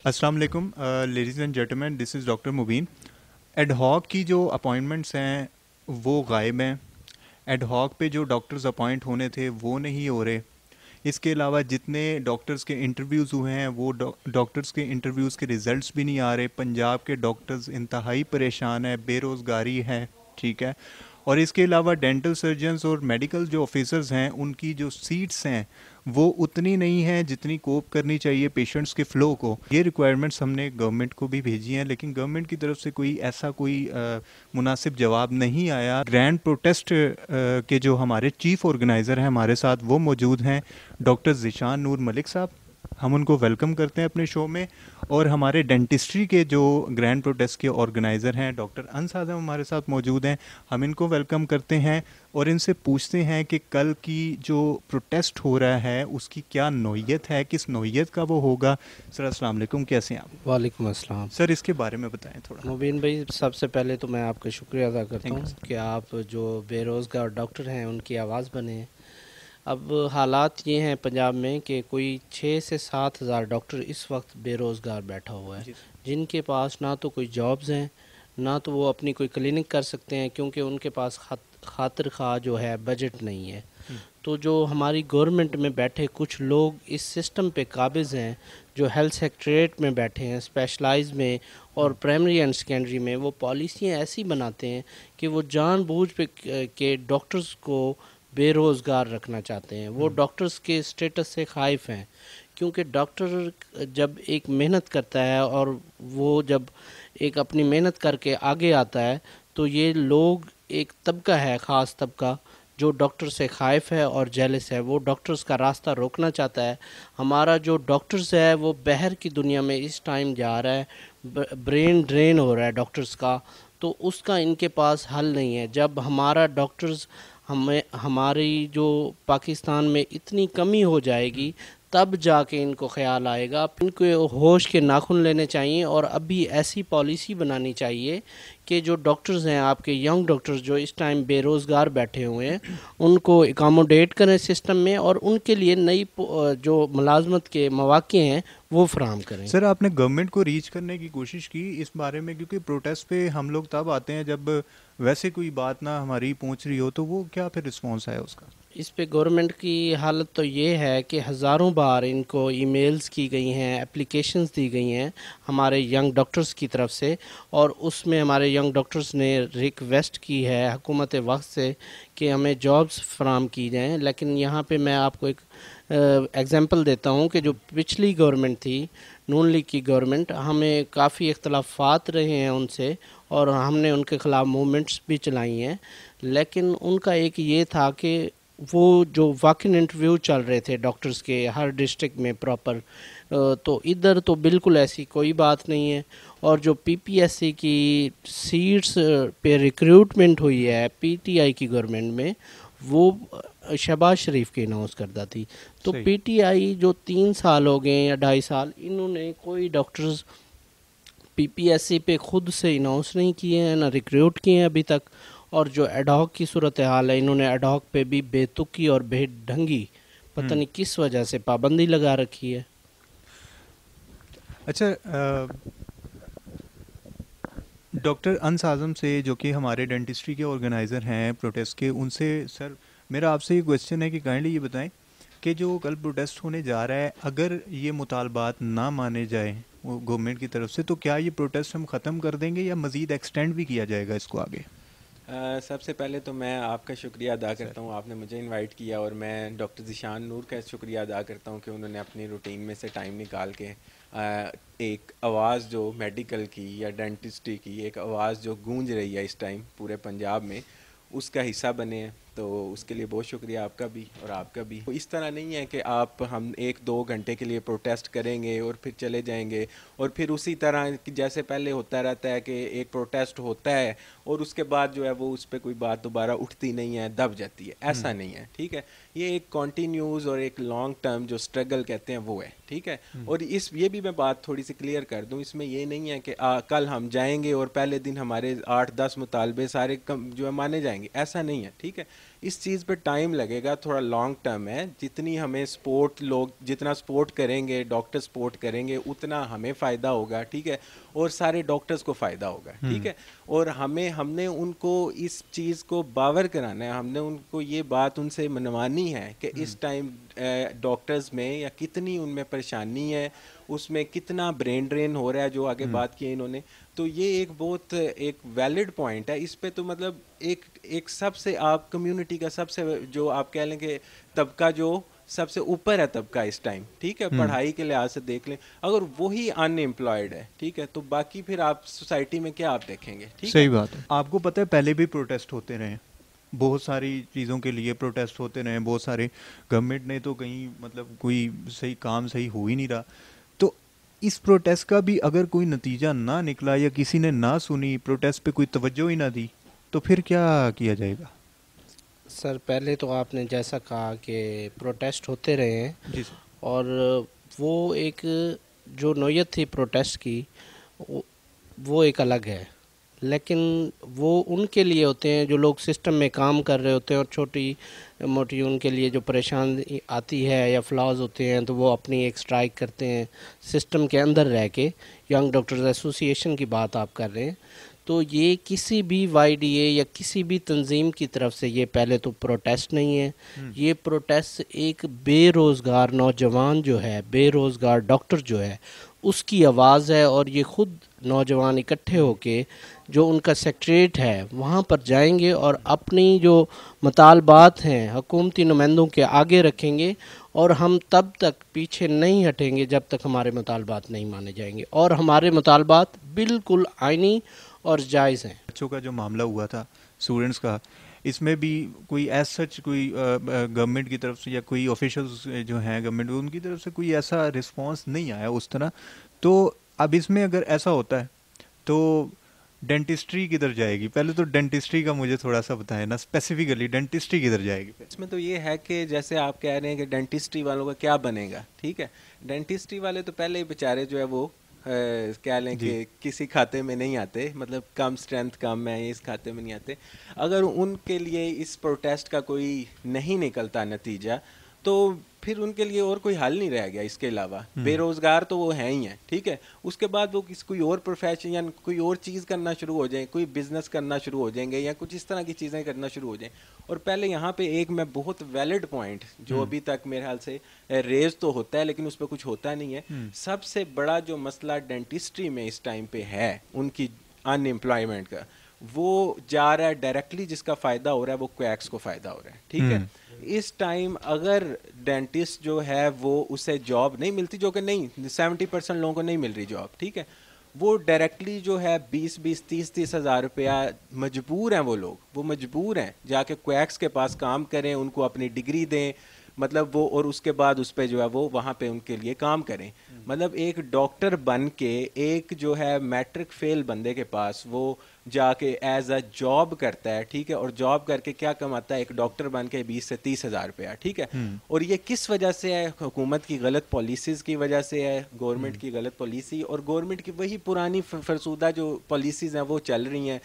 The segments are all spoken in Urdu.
السلام علیکم ladies and gentlemen, this is doctor Mubeen. Ad hoc کی جو اپائنٹمنٹس ہیں وہ غائب ہیں۔ ایڈ ہاک پہ جو ڈاکٹرز اپوائنٹ ہونے تھے وہ نہیں ہو رہے۔ اس کے علاوہ جتنے ڈاکٹرز کے انٹرویوز ہوئے ہیں وہ ڈاکٹرز کے انٹرویوز کے ریزلٹس بھی نہیں آ رہے۔ پنجاب کے ڈاکٹرز انتہائی پریشان ہیں، بے روزگاری ہے، ٹھیک ہے۔ اور اس کے علاوہ ڈینٹل سرجنز اور میڈیکل جو آفیسرز ہیں ان کی جو سیٹس ہیں وہ اتنی نہیں ہیں جتنی کوپ کرنی چاہیے پیشنٹس کے فلو کو۔ یہ ریکوائرمنٹس ہم نے گورنمنٹ کو بھی بھیجی ہیں، لیکن گورنمنٹ کی طرف سے کوئی مناسب جواب نہیں آیا۔ گرینڈ پروٹیسٹ کے جو ہمارے چیف آرگنائزر ہیں ہمارے ساتھ وہ موجود ہیں، ڈاکٹر ذیشان نور ملک صاحب، ہم ان کو ویلکم کرتے ہیں اپنے شو میں۔ اور ہمارے ڈینٹسٹری کے جو گرینڈ پروٹیسٹ کے آرگنائزر ہیں ڈاکٹر انس اعظم ہمارے ساتھ موجود ہیں، ہم ان کو ویلکم کرتے ہیں اور ان سے پوچھتے ہیں کہ کل کی جو پروٹیسٹ ہو رہا ہے اس کی کیا نوعیت ہے، کس نوعیت کا وہ ہوگا۔ سر السلام علیکم، کیسے ہیں آپ؟ وعلیکم السلام سر اس کے بارے میں بتائیں تھوڑا۔ مبین بھائی، سب سے پہلے تو میں آپ کا شکریہ ادا کرتا ہوں کہ آپ جو بے روزگار ڈاکٹر ہیں ان کی آواز بنے ہیں۔ اب حالات یہ ہیں پنجاب میں کہ کوئی 6 سے 7 ہزار ڈاکٹر اس وقت بے روزگار بیٹھا ہوا ہے، جن کے پاس نہ تو کوئی جابز ہیں، نہ تو وہ اپنی کوئی کلینک کر سکتے ہیں، کیونکہ ان کے پاس خاطر خواہ جو ہے بجٹ نہیں ہے۔ تو جو ہماری گورنمنٹ میں بیٹھے کچھ لوگ اس سسٹم پہ قابض ہیں، جو ہیلتھ سیکٹریٹ میں بیٹھے ہیں، اسپیشلائز میں اور پرائمری اینڈ سیکنڈری میں، وہ پالیسیاں ایسی بناتے ہیں کہ وہ جان بوجھ پہ کہ ڈاکٹرز کو بے روزگار رکھنا چاہتے ہیں۔ وہ ڈاکٹرز کے اسٹیٹس سے خائف ہیں، کیونکہ ڈاکٹر جب ایک محنت کرتا ہے اور وہ جب ایک اپنی محنت کر کے آگے آتا ہے تو یہ لوگ ایک طبقہ ہے، خاص طبقہ، جو ڈاکٹر سے خائف ہے اور جیلس ہے۔ وہ ڈاکٹرز کا راستہ روکنا چاہتا ہے۔ ہمارا جو ڈاکٹرز ہے وہ بہر کی دنیا میں اس ٹائم جا رہا ہے، برین ڈرین ہو رہا ہے ڈاکٹرز کا، تو اس کا ان کے پاس حل نہیں ہے۔ جب ہمارا ڈاکٹرز ہماری جو پاکستان میں اتنی کمی ہو جائے گی تب جا کے ان کو خیال آئے گا۔ ان کو ہوش کے ناخن لینے چاہیے اور ابھی ایسی پالیسی بنانی چاہیے کہ جو ڈاکٹرز ہیں، آپ کے ینگ ڈاکٹرز جو اس ٹائم بے روزگار بیٹھے ہوئے ہیں، ان کو اکاموڈیٹ کریں سسٹم میں اور ان کے لیے نئی جو ملازمت کے مواقع ہیں وہ فراہم کریں۔ سر آپ نے گورنمنٹ کو ریچ کرنے کی کوشش کی اس بارے میں؟ کیونکہ پروٹیسٹ پہ ہم لوگ تب آتے ہیں جب ویسے کوئی بات نہ ہماری پہنچ رہی ہو، تو وہ کیا پھر رسپانس ہے اس کا؟ اس پہ گورنمنٹ کی حالت تو یہ ہے کہ ہزاروں بار ان کو ای میلز کی گئی ہیں، اپلیکیشنز دی گئی ہیں ہمارے ینگ ڈاکٹرز کی طرف سے، اور اس میں ہمارے ینگ ڈاکٹرز نے ریکویسٹ کی ہے حکومت وقت سے کہ ہمیں جابز فراہم کی جائیں۔ لیکن یہاں پہ میں آپ کو ایک ایگزامپل دیتا ہوں کہ جو پچھلی گورنمنٹ تھی، نون لیگ کی گورنمنٹ، ہمیں کافی اختلافات رہے ہیں ان سے اور ہم نے ان کے خلاف موومنٹس بھی چلائی ہیں، لیکن ان کا ایک یہ تھا کہ وہ جو واک ان انٹرویو چل رہے تھے ڈاکٹرز کے ہر ڈسٹرکٹ میں پراپر، تو ادھر تو بالکل ایسی کوئی بات نہیں ہے۔ اور جو پی پی ایس سی کی سیٹس پہ ریکروٹمنٹ ہوئی ہے پی ٹی آئی کی گورنمنٹ میں، وہ شہباز شریف کے اناؤنس کردہ تھی۔ تو پی ٹی آئی جو 3 سال ہو گئے یا 2.5 سال، انہوں نے کوئی ڈاکٹرز پی پی ایس سی پہ خود سے اناؤنس نہیں کیے ہیں، نہ ریکروٹ کیے ہیں ابھی تک۔ اور جو ایڈ ہاک کی صورتحال ہے، انہوں نے ایڈ ہاک پہ بھی بے تکی اور بے ڈھنگی پتہ نہیں کس وجہ سے پابندی لگا رکھی ہے۔ اچھا، ڈاکٹر انس اعظم سے جو کہ ہمارے ڈینٹسٹری کے آرگنائزر ہیں پروٹیسٹ کے، ان سے سر میرا آپ سے یہ کویسچن ہے کہ کائنڈلی یہ بتائیں کہ جو کل پروٹیسٹ ہونے جا رہا ہے، اگر یہ مطالبات نہ مانے جائیں گورنمنٹ کی طرف سے، تو کیا یہ پروٹیسٹ ہم ختم کر دیں گے یا مزید ایکسٹینڈ بھی کیا جائے گا اس کو آگے؟ سب سے پہلے تو میں آپ کا شکریہ ادا کرتا ہوں، آپ نے مجھے انوائٹ کیا، اور میں ڈاکٹر ذیشان نور کا شکریہ ادا کرتا ہوں کہ انہوں نے اپنی روٹین میں سے ٹائم نکال کے ایک آواز جو میڈیکل کی یا ڈینٹسٹری کی ایک آواز جو گونج رہی ہے اس ٹائم پورے پنجاب میں، اس کا حصہ بنے ہیں۔ تو اس کے لیے بہت شکریہ آپ کا بھی اور آپ کا بھی۔ اس طرح نہیں ہے کہ ہم 1-2 گھنٹے کے لیے پروٹیسٹ کریں گے اور پھر چلے جائیں گے، اور پھر اسی طرح جیسے پہلے ہوتا رہتا ہے کہ ایک پروٹیسٹ ہوتا ہے اور اس کے بعد جو ہے وہ اس پہ کوئی بات دوبارہ اٹھتی نہیں ہے، دب جاتی ہے۔ ایسا نہیں ہے، ٹھیک ہے؟ یہ ایک کنٹینیوز اور ایک لانگ ٹرم جو اسٹرگل کہتے ہیں وہ ہے، ٹھیک ہے؟ اور یہ بھی میں بات تھوڑی سی کلیئر کر دوں، اس میں یہ نہیں ہے کہ کل ہم جائیں گے اور پہلے دن ہمارے 8-10 مطالبے سارے جو ہے مانے جائیں گے، ایسا نہیں ہے، ٹھیک ہے؟ اس چیز پہ ٹائم لگے گا, تھوڑا لانگ ٹرم ہے. جتنی ہمیں سپورٹ, لوگ جتنا سپورٹ کریں گے, ڈاکٹر سپورٹ کریں گے, اتنا ہمیں فائدہ ہوگا, ٹھیک ہے, اور سارے ڈاکٹرز کو فائدہ ہوگا, ٹھیک ہے. اور ہم نے ان کو اس چیز کو باور کرانا ہے, ہم نے ان کو یہ بات ان سے منوانی ہے کہ اس ٹائم ڈاکٹرز میں یا کتنی ان میں پریشانی ہے, اس میں کتنا برین ڈرین ہو رہا ہے, جو آگے بات کی انہوں نے. تو یہ ایک بہت ایک ویلڈ پوائنٹ ہے. اس پہ تو مطلب ایک سب سے آپ کمیونٹی کا سب سے جو آپ کہہ لیں کہ طبقہ جو سب سے اوپر ہے طبقہ اس ٹائم, ٹھیک ہے, پڑھائی کے لحاظ سے دیکھ لیں, اگر وہی ان امپلائڈ ہے, ٹھیک ہے, تو باقی پھر آپ سوسائٹی میں کیا آپ دیکھیں گے. صحیح بات ہے. آپ کو پتہ ہے پہلے بھی پروٹیسٹ ہوتے رہے, بہت ساری چیزوں کے لیے پروٹیسٹ ہوتے رہے, بہت سارے, گورنمنٹ نے تو کہیں مطلب کوئی صحیح کام صحیح ہو ہی نہیں رہا. تو اس پروٹیسٹ کا بھی اگر کوئی نتیجہ نہ نکلا یا کسی نے نہ سنی, پروٹیسٹ پہ کوئی توجہ ہی نہ دی, تو پھر کیا کیا جائے گا؟ سر پہلے تو آپ نے جیسا کہا کہ پروٹیسٹ ہوتے رہے ہیں, جی سر. اور وہ ایک جو نوعیت تھی پروٹیسٹ کی وہ ایک الگ ہے, لیکن وہ ان کے لیے ہوتے ہیں جو لوگ سسٹم میں کام کر رہے ہوتے ہیں, اور چھوٹی موٹی ان کے لیے جو پریشانی آتی ہے یا فلاز ہوتے ہیں تو وہ اپنی ایک اسٹرائک کرتے ہیں سسٹم کے اندر رہ کے. ینگ ڈاکٹرز ایسوسی ایشن کی بات آپ کر رہے ہیں, تو یہ کسی بھی وائی ڈی اے یا کسی بھی تنظیم کی طرف سے یہ پہلے تو پروٹیسٹ نہیں ہے. یہ پروٹیسٹ ایک بے روزگار نوجوان جو ہے, بے روزگار ڈاکٹر جو ہے, اس کی آواز ہے. اور یہ خود نوجوان اکٹھے ہو کے جو ان کا سیکٹریٹ ہے وہاں پر جائیں گے اور اپنی جو مطالبات ہیں حکومتی نمائندوں کے آگے رکھیں گے, اور ہم تب تک پیچھے نہیں ہٹیں گے جب تک ہمارے مطالبات نہیں مانے جائیں گے. اور ہمارے مطالبات بالکل آئینی اور جائز ہیں. بچوں کا جو معاملہ ہوا تھا اسٹوڈنٹس کا, اس میں بھی کوئی ایز سچ کوئی گورنمنٹ کی طرف سے یا کوئی آفیشلز جو ہیں گورنمنٹ ان کی طرف سے کوئی ایسا رسپانس نہیں آیا اس طرح. تو اب اس میں اگر ایسا ہوتا ہے تو ڈینٹسٹری کدھر جائے گی؟ پہلے تو ڈینٹسٹری کا مجھے تھوڑا سا بتائیں نا, اسپیسیفکلی ڈینٹسٹری کدھر جائے گی؟ اس میں تو یہ ہے کہ جیسے آپ کہہ رہے ہیں کہ ڈینٹسٹری والوں کا کیا بنے گا, ٹھیک ہے, ڈینٹسٹری والے تو پہلے ہی بیچارے جو ہے وہ کہہ لیں کہ کسی کھاتے میں نہیں آتے, مطلب کم اسٹرینتھ کم ہے, اس کھاتے میں نہیں آتے. اگر ان کے لیے اس پروٹیسٹ کا کوئی نہیں نکلتا نتیجہ تو پھر ان کے لیے اور کوئی حل نہیں رہ گیا اس کے علاوہ. بے روزگار تو وہ ہیں ہی ہیں, ٹھیک ہے, اس کے بعد وہ کوئی اور پروفیشن یا کوئی اور چیز کرنا شروع ہو جائیں, کوئی بزنس کرنا شروع ہو جائیں گے یا کچھ اس طرح کی چیزیں کرنا شروع ہو جائیں. اور پہلے یہاں پہ ایک میں بہت ویلڈ پوائنٹ جو ابھی تک میرے خیال سے ریز تو ہوتا ہے لیکن اس پہ کچھ ہوتا نہیں ہے, سب سے بڑا جو مسئلہ ڈینٹسٹری میں اس ٹائم پہ ہے ان کی ان امپلائمنٹ کا, وہ جا رہا ہے ڈائریکٹلی, جس کا فائدہ ہو رہا ہے وہ کویکس کو فائدہ ہو رہا ہے, ٹھیک ہے. اس ٹائم اگر ڈینٹسٹ جو ہے وہ اسے جاب نہیں ملتی, جو کہ نہیں 70% لوگوں کو نہیں مل رہی جاب, ٹھیک ہے, وہ ڈائریکٹلی جو ہے 20-30 ہزار روپیہ مجبور ہیں وہ لوگ, وہ مجبور ہیں جا کے کویکس کے پاس کام کریں, ان کو اپنی ڈگری دیں, مطلب وہ, اور اس کے بعد اس پہ جو ہے وہ وہاں پہ ان کے لیے کام کریں. مطلب ایک ڈاکٹر بن کے ایک جو ہے میٹرک فیل بندے کے پاس وہ جا کے ایز اے جاب کرتا ہے, ٹھیک ہے, اور جاب کر کے کیا کماتا ہے ایک ڈاکٹر بن کے 20 سے 30 ہزار روپیہ, ٹھیک ہے. اور یہ کس وجہ سے ہے؟ حکومت کی غلط پالیسیز کی وجہ سے ہے, گورنمنٹ کی غلط پالیسی, اور گورنمنٹ کی وہی پرانی فرسودہ جو پالیسیز ہیں وہ چل رہی ہیں.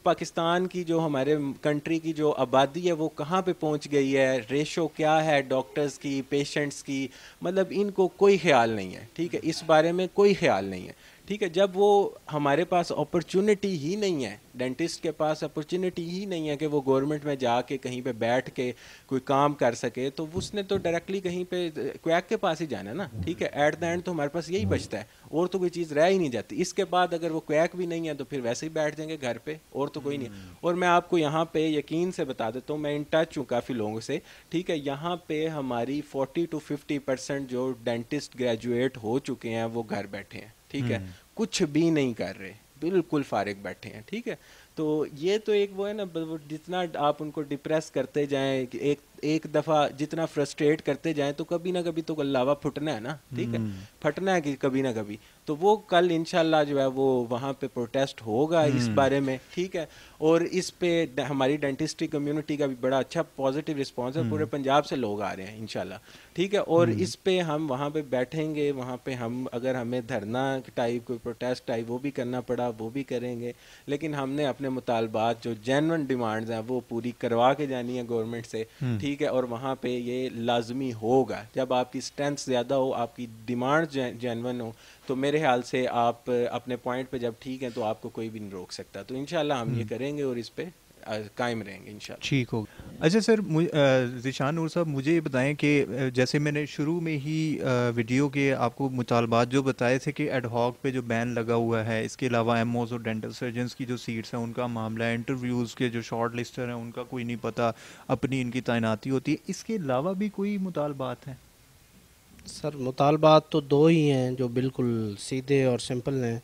پاکستان کی جو ہمارے کنٹری کی جو آبادی ہے وہ کہاں پہ پہنچ گئی ہے, ریشو کیا ہے ڈاکٹرز کی پیشنٹس کی, مطلب ان کو کوئی خیال نہیں ہے, ٹھیک ہے, اس بارے میں کوئی خیال نہیں ہے, ٹھیک ہے. جب وہ ہمارے پاس اپرچونٹی ہی نہیں ہے, ڈینٹسٹ کے پاس اپرچونٹی ہی نہیں ہے کہ وہ گورنمنٹ میں جا کے کہیں پہ بیٹھ کے کوئی کام کر سکے, تو اس نے تو ڈائریکٹلی کہیں پہ کویک کے پاس ہی جانا ہے نا, ٹھیک ہے. ایٹ دا اینڈ تو ہمارے پاس یہی بچتا ہے, اور تو کوئی چیز رہ ہی نہیں جاتی. اس کے بعد اگر وہ کویک بھی نہیں ہے تو پھر ویسے ہی بیٹھ جائیں گے گھر پہ, اور تو کوئی نہیں. اور میں آپ کو یہاں پہ یقین سے بتا دیتا ہوں, میں ان ٹچ ہوں کافی لوگوں سے, ٹھیک ہے, یہاں پہ ہماری 40-50% جو ڈینٹسٹ گریجویٹ ہو چکے ہیں وہ گھر بیٹھے ہیں, ٹھیک ہے, کچھ بھی نہیں کر رہے, بالکل فارغ بیٹھے ہیں, ٹھیک ہے. تو یہ تو ایک وہ ہے نا, جتنا آپ ان کو ڈپریس کرتے جائیں, ایک ایک دفعہ جتنا فرسٹریٹ کرتے جائیں تو کبھی نہ کبھی تو لاوا پھٹنا ہے نا, ٹھیک ہے, پھٹنا ہے کہ کبھی نہ کبھی. تو وہ کل انشاءاللہ جو ہے وہ وہاں پہ پروٹیسٹ ہوگا اس بارے میں, ٹھیک ہے. اور اس پہ ہماری ڈینٹسٹری کمیونٹی کا بھی بڑا اچھا پازیٹیو رسپانس ہے, پورے پنجاب سے لوگ آ رہے ہیں انشاءاللہ, ٹھیک ہے. اور اس پہ ہم وہاں پہ بیٹھیں گے, وہاں پہ ہم اگر ہمیں دھرنا ٹائپ کوئی پروٹیسٹ ٹائپ وہ بھی کرنا پڑا وہ بھی کریں گے, لیکن ہم نے اپنے مطالبات جو جینون ڈیمانڈز ہیں وہ پوری کروا کے جانی ہے گورنمنٹ سے, ٹھیک ہے. اور وہاں پہ یہ لازمی ہوگا, جب آپ کی اسٹرینتھ زیادہ ہو, آپ کی ڈیمانڈ جینون ہو, تو میرے خیال سے آپ اپنے پوائنٹ پہ جب ٹھیک ہیں تو آپ کو کوئی بھی نہیں روک سکتا. تو انشاءاللہ ہم یہ کریں گے اور اس پہ قائم رہیں گے انشاءاللہ. ٹھیک ہوگا. اچھا سر, ذیشان نور صاحب مجھے یہ بتائیں کہ جیسے میں نے شروع میں ہی ویڈیو کے آپ کو مطالبات جو بتائے تھے کہ ایڈ ہاک پہ جو بین لگا ہوا ہے, اس کے علاوہ ایم اوز اور ڈینٹل سرجنس کی جو سیٹس ہیں ان کا معاملہ ہے, انٹرویوز کے جو شارٹ لسٹر ہیں ان کا کوئی نہیں پتہ, اپنی ان کی تعیناتی ہوتی ہے, اس کے علاوہ بھی کوئی مطالبات ہیں؟ سر مطالبات تو دو ہی ہیں جو بالکل سیدھے اور سمپل ہیں,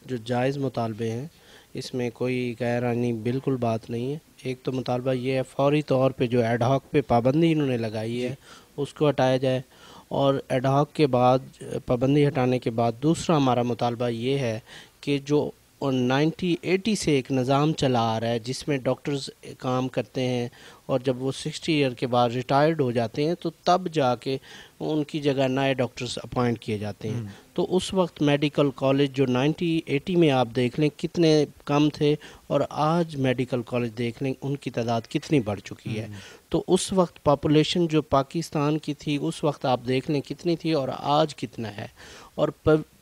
جو جائز مطالبے ہیں, اس میں کوئی غیر آئینی بالکل بات نہیں ہے. ایک تو مطالبہ یہ ہے فوری طور پہ جو ایڈ ہاک پہ پابندی انہوں نے لگائی ہے اس کو ہٹایا جائے, اور ایڈ ہاک کے بعد پابندی ہٹانے کے بعد دوسرا ہمارا مطالبہ یہ ہے کہ جو 1980 سے ایک نظام چلا آ رہا ہے جس میں ڈاکٹرز کام کرتے ہیں اور جب وہ 60 ایئر کے بعد ریٹائرڈ ہو جاتے ہیں تو تب جا کے ان کی جگہ نئے ڈاکٹرز اپوائنٹ کیے جاتے ہیں. تو اس وقت میڈیکل کالج جو 1980 میں آپ دیکھ لیں کتنے کم تھے, اور آج میڈیکل کالج دیکھ لیں ان کی تعداد کتنی بڑھ چکی ہے. تو اس وقت پاپولیشن جو پاکستان کی تھی اس وقت آپ دیکھ لیں کتنی تھی اور آج کتنا ہے, اور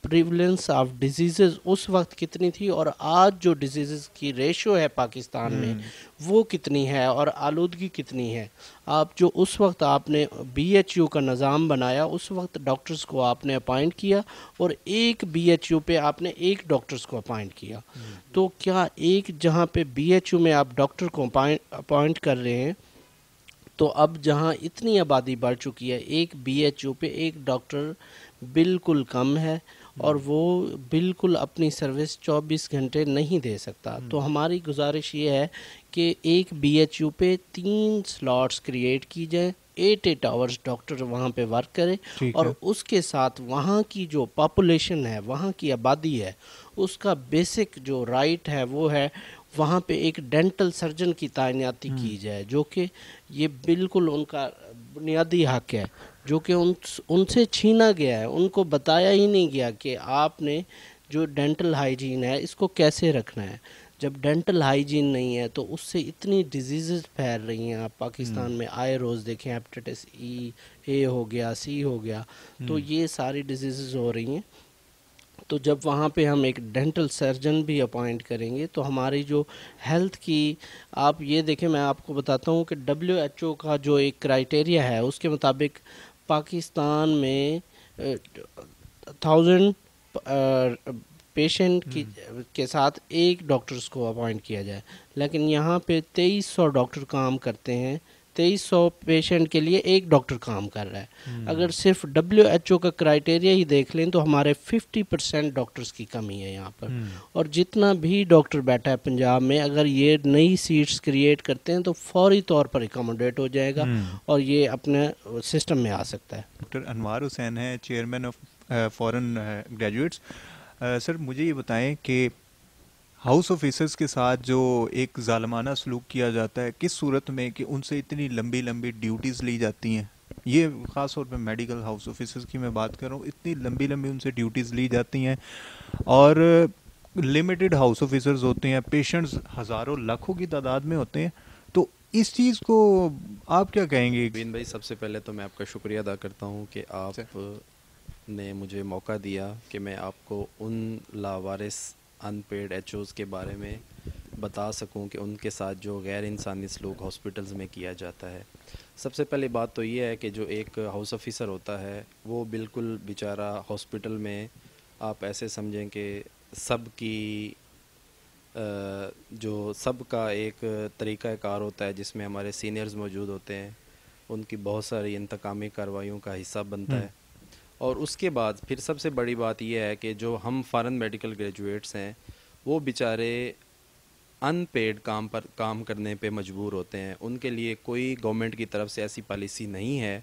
پریولنس آف ڈیزیزز اس وقت کتنی تھی اور آج جو ڈیزیزز کی ریشو ہے پاکستان میں وہ کتنی ہے, اور آلودگی کتنی ہے. آپ جو اس وقت آپ نے BHU کا نظام بنایا اس وقت ڈاکٹرز کو آپ نے اپائنٹ کیا, اور ایک BHU پہ آپ نے ایک ڈاکٹرز کو اپائنٹ کیا. تو کیا ایک جہاں پہ BHU میں آپ ڈاکٹر کو اپائنٹ کر رہے ہیں, تو اب جہاں اتنی آبادی بڑھ چکی ہے ایک BHU پہ ایک ڈاکٹر بالکل کم ہے, اور وہ بالکل اپنی سروس 24 گھنٹے نہیں دے سکتا. تو ہماری گزارش یہ ہے کہ ایک BHU پہ 3 سلاٹس کریٹ کی جائیں, 8 آورز ڈاکٹر وہاں پہ ورک کرے, اور اس کے ساتھ وہاں کی جو پاپولیشن ہے, وہاں کی آبادی ہے, اس کا بیسک جو رائٹ ہے وہ ہے وہاں پہ ایک ڈینٹل سرجن کی تعیناتی کی جائے, جو کہ یہ بالکل ان کا بنیادی حق ہے جو کہ ان سے چھینا گیا ہے. ان کو بتایا ہی نہیں گیا کہ آپ نے جو ڈینٹل ہائیجین ہے اس کو کیسے رکھنا ہے. جب ڈینٹل ہائیجین نہیں ہے تو اس سے اتنی ڈیزیزز پھیل رہی ہیں. آپ پاکستان میں آئے روز دیکھیں ہیپیٹائٹس A ہو گیا, C ہو گیا, تو یہ ساری ڈیزیزز ہو رہی ہیں. تو جب وہاں پہ ہم ایک ڈینٹل سرجن بھی اپوائنٹ کریں گے تو ہماری جو ہیلتھ کی, آپ یہ دیکھیں میں آپ کو بتاتا ہوں کہ WHO کا جو ایک کرائٹیریا ہے اس کے مطابق پاکستان میں 1000 پیشنٹ کے ساتھ ایک ڈاکٹرز کو اپوائنٹ کیا جائے, لیکن یہاں پہ 2300 ڈاکٹر کام کرتے ہیں, 2300 پیشنٹ کے لیے ایک ڈاکٹر کام کر رہا ہے. اگر صرف WHO کا کرائٹیریا ہی دیکھ لیں تو ہمارے 50% ڈاکٹرز کی کمی ہے یہاں پر, اور جتنا بھی ڈاکٹر بیٹھا ہے پنجاب میں اگر یہ نئی سیٹس کریٹ کرتے ہیں تو فوری طور پر اکاموڈیٹ ہو جائے گا اور یہ اپنے سسٹم میں آ سکتا ہے. ڈاکٹر انوار حسین ہیں, چیئرمین آف فورن گریجویٹس. سر مجھے یہ بتائیں کہ ہاؤس آفیسرز کے ساتھ جو ایک ظالمانہ سلوک کیا جاتا ہے, کس صورت میں کہ ان سے اتنی لمبی لمبی ڈیوٹیز لی جاتی ہیں, یہ خاص طور پہ میڈیکل ہاؤس آفیسرز کی میں بات کر رہا ہوں, اتنی لمبی لمبی ان سے ڈیوٹیز لی جاتی ہیں, اور لمیٹڈ ہاؤس آفیسرز ہوتے ہیں, پیشنٹس ہزاروں لاکھوں کی تعداد میں ہوتے ہیں. تو اس چیز کو آپ کیا کہیں گے؟ بین بھائی, سب سے پہلے تو میں آپ کا شکریہ ادا کرتا ہوں کہ آپ نے مجھے موقع دیا کہ میں آپ کو ان لاوارث ان پیڈ ایچ اوز کے بارے میں بتا سکوں کہ ان کے ساتھ جو غیر انسانی سلوک ہاسپٹلز میں کیا جاتا ہے. سب سے پہلی بات تو یہ ہے کہ جو ایک ہاؤس آفیسر ہوتا ہے وہ بالکل بیچارہ ہاسپٹل میں آپ ایسے سمجھیں کہ سب کی جو سب کا ایک طریقہ کار ہوتا ہے جس میں ہمارے سینئرز موجود ہوتے ہیں, ان کی بہت ساری انتقامی کارروائیوں کا حصہ بنتا ہے. اور اس کے بعد پھر سب سے بڑی بات یہ ہے کہ جو ہم فارن میڈیکل گریجویٹس ہیں وہ بیچارے ان پیڈ کام کرنے پہ مجبور ہوتے ہیں، ان کے لیے کوئی گورنمنٹ کی طرف سے ایسی پالیسی نہیں ہے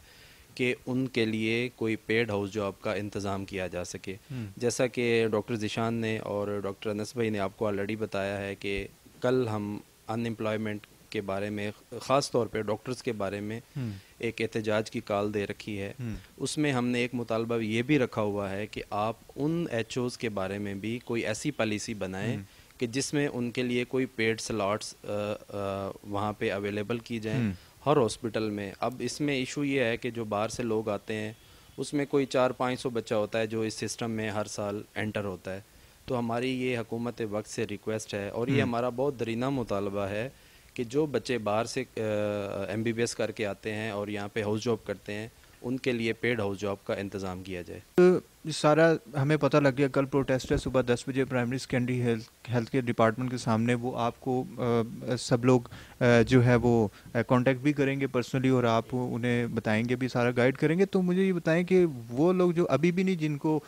کہ ان کے لیے کوئی پیڈ ہاؤس جاب کا انتظام کیا جا سکے. جیسا کہ ڈاکٹر ذیشان نے اور ڈاکٹر انس بھائی نے آپ کو آلریڈی بتایا ہے کہ کل ہم ان امپلائمنٹ کے بارے میں، خاص طور پہ ڈاکٹرز کے بارے میں ایک احتجاج کی کال دے رکھی ہے. اس میں ہم نے ایک مطالبہ یہ بھی رکھا ہوا ہے کہ آپ ان ایچ اوز کے بارے میں بھی کوئی ایسی پالیسی بنائیں کہ جس میں ان کے لیے کوئی پیڈ سلاٹس وہاں پہ اویلیبل کی جائیں ہر ہاسپٹل میں. اب اس میں ایشو یہ ہے کہ جو باہر سے لوگ آتے ہیں اس میں کوئی 400-500 بچہ ہوتا ہے جو اس سسٹم میں ہر سال انٹر ہوتا ہے. تو ہماری یہ حکومت وقت سے ریکویسٹ ہے اور یہ ہمارا بہت درینہ مطالبہ ہے کہ جو بچے باہر سے ایم بی ایس کر کے آتے ہیں اور یہاں پہ ہاؤس جاب کرتے ہیں ان کے لیے پیڈ ہاؤس جاب کا انتظام کیا جائے. سارا ہمیں پتہ لگ گیا. کل پروٹیسٹ ہے صبح 10 بجے primary secondary health care department کے سامنے. وہ آپ کو سب لوگ جو ہے وہ کانٹیکٹ بھی کریں گے پرسنلی اور آپ انہیں بتائیں گے بھی، سارا گائیڈ کریں گے. تو مجھے یہ بتائیں کہ وہ لوگ جو ابھی بھی نہیں، جن کو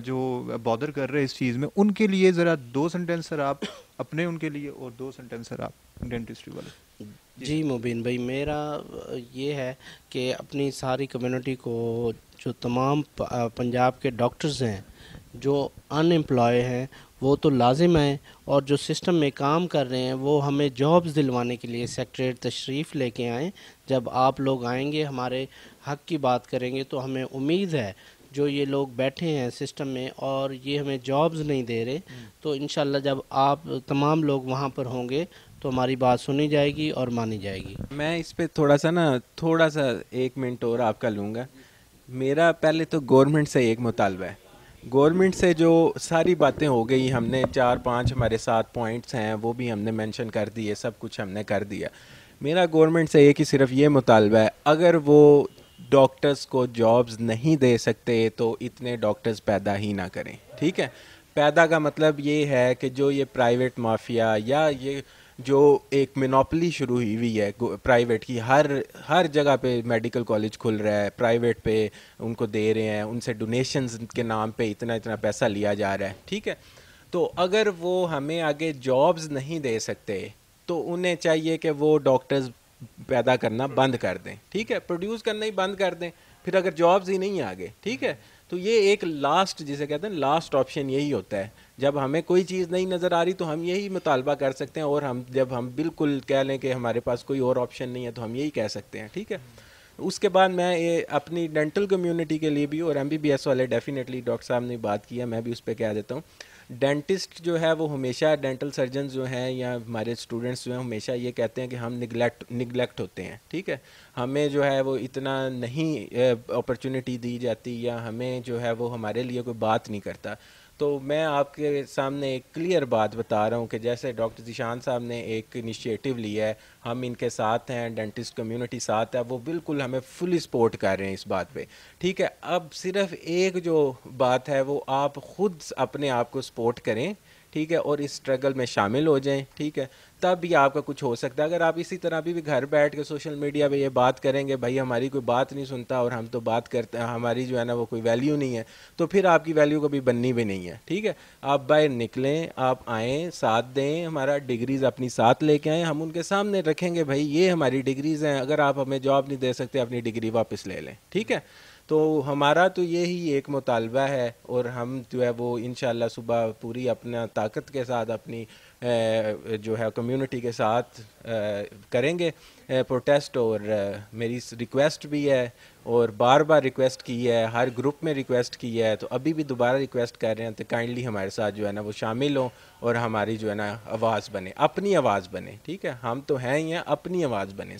جو بادر کر رہے اس چیز میں، ان کے لیے ذرا 2 سینٹنس سر آپ اپنے ان کے لیے، اور 2 سینٹنس سر آپ ڈینٹسٹری والے. جی مبین بھائی، میرا یہ ہے کہ اپنی ساری کمیونٹی کو، جو تمام پنجاب کے ڈاکٹرز ہیں جو ان امپلائے ہیں، وہ تو لازم ہیں، اور جو سسٹم میں کام کر رہے ہیں وہ ہمیں جابز دلوانے کے لیے سیکٹریٹ تشریف لے کے آئیں. جب آپ لوگ آئیں گے ہمارے حق کی بات کریں گے تو ہمیں امید ہے جو یہ لوگ بیٹھے ہیں سسٹم میں اور یہ ہمیں جابز نہیں دے رہے، تو انشاءاللہ جب آپ تمام لوگ وہاں پر ہوں گے تو ہماری بات سنی جائے گی اور مانی جائے گی. میں اس پہ تھوڑا سا 1 منٹ اور آپ کا لوں گا. میرا پہلے تو گورنمنٹ سے ایک مطالبہ ہے. گورنمنٹ سے جو ساری باتیں ہو گئی، ہم نے 4-5 ہمارے 7 پوائنٹس ہیں وہ بھی ہم نے مینشن کر دیے، سب کچھ ہم نے کر دیا. میرا گورنمنٹ سے ایک ہی صرف یہ مطالبہ ہے، اگر وہ ڈاکٹرز کو جابز نہیں دے سکتے تو اتنے ڈاکٹرز پیدا ہی نہ کریں. ٹھیک ہے، پیدا کا مطلب یہ ہے کہ جو یہ پرائیویٹ مافیا یا یہ جو ایک مینوپلی شروع ہوئی ہے پرائیویٹ کی، ہر جگہ پہ میڈیکل کالج کھل رہا ہے، پرائیویٹ پہ ان کو دے رہے ہیں، ان سے ڈونیشنز کے نام پہ اتنا پیسہ لیا جا رہا ہے. ٹھیک ہے، تو اگر وہ ہمیں آگے جابز نہیں دے سکتے تو انہیں چاہیے کہ وہ ڈاکٹرز پیدا کرنا بند کر دیں. ٹھیک ہے، پروڈیوس کرنا ہی بند کر دیں پھر اگر جابز ہی نہیں آگے. ٹھیک ہے، تو یہ ایک لاسٹ، جسے کہتے ہیں لاسٹ آپشن یہی ہوتا ہے. جب ہمیں کوئی چیز نہیں نظر آ رہی تو ہم یہی مطالبہ کر سکتے ہیں، اور جب ہم بالکل کہہ لیں کہ ہمارے پاس کوئی اور آپشن نہیں ہے تو ہم یہی کہہ سکتے ہیں. ٹھیک ہے، اس کے بعد میں اپنی ڈینٹل کمیونٹی کے لیے بھی، اور ایم بی بی ایس والے ڈیفینیٹلی ڈاکٹر صاحب نے بات کیا، میں بھی اس پہ کہہ دیتا ہوں. ڈینٹسٹ جو ہے وہ ہمیشہ، ڈینٹل سرجنز جو ہیں یا ہمارے اسٹوڈنٹس جو ہیں، ہمیشہ یہ کہتے ہیں کہ ہم نگلیکٹ ہوتے ہیں. ٹھیک ہے، ہمیں جو ہے وہ اتنا نہیں اپرچونٹی دی جاتی، یا ہمیں جو ہے وہ ہمارے لیے کوئی بات نہیں کرتا. تو میں آپ کے سامنے ایک کلیئر بات بتا رہا ہوں کہ جیسے ڈاکٹر ذیشان صاحب نے ایک انیشیٹو لیا ہے، ہم ان کے ساتھ ہیں، ڈینٹسٹ کمیونٹی ساتھ ہے، وہ بالکل ہمیں فلی سپورٹ کر رہے ہیں اس بات پہ. ٹھیک ہے، اب صرف ایک جو بات ہے وہ آپ خود اپنے آپ کو سپورٹ کریں. ٹھیک ہے، اور اس اسٹرگل میں شامل ہو جائیں. ٹھیک ہے، تب بھی آپ کا کچھ ہو سکتا ہے. اگر آپ اسی طرح بھی گھر بیٹھ کے سوشل میڈیا پہ یہ بات کریں گے بھائی ہماری کوئی بات نہیں سنتا اور ہم تو بات کرتے ہیں، ہماری جو ہے نا وہ کوئی ویلیو نہیں ہے، تو پھر آپ کی ویلیو کبھی بننی بھی نہیں ہے. ٹھیک ہے، آپ باہر نکلیں، آپ آئیں، ساتھ دیں، ہمارا ڈگریز اپنی ساتھ لے کے آئیں، ہم ان کے سامنے رکھیں گے بھائی یہ ہماری ڈگریز ہیں، اگر آپ ہمیں جاب نہیں دے سکتے اپنی ڈگری واپس لے لیں. ٹھیک ہے، تو ہمارا تو یہی ایک مطالبہ ہے، اور ہم جو ہے وہ انشاءاللہ صبح پوری اپنا طاقت کے ساتھ اپنی جو ہے کمیونٹی کے ساتھ کریں گے پروٹیسٹ. اور میری ریکویسٹ بھی ہے، اور بار بار ریکویسٹ کی ہے، ہر گروپ میں ریکویسٹ کی ہے، تو ابھی بھی دوبارہ ریکویسٹ کر رہے ہیں تو کائنڈلی ہمارے ساتھ جو ہے نا وہ شامل ہوں اور ہماری جو ہے نا آواز بنے، اپنی آواز بنے. ٹھیک ہے، ہم تو ہیں ہی ہیں، اپنی آواز بنے.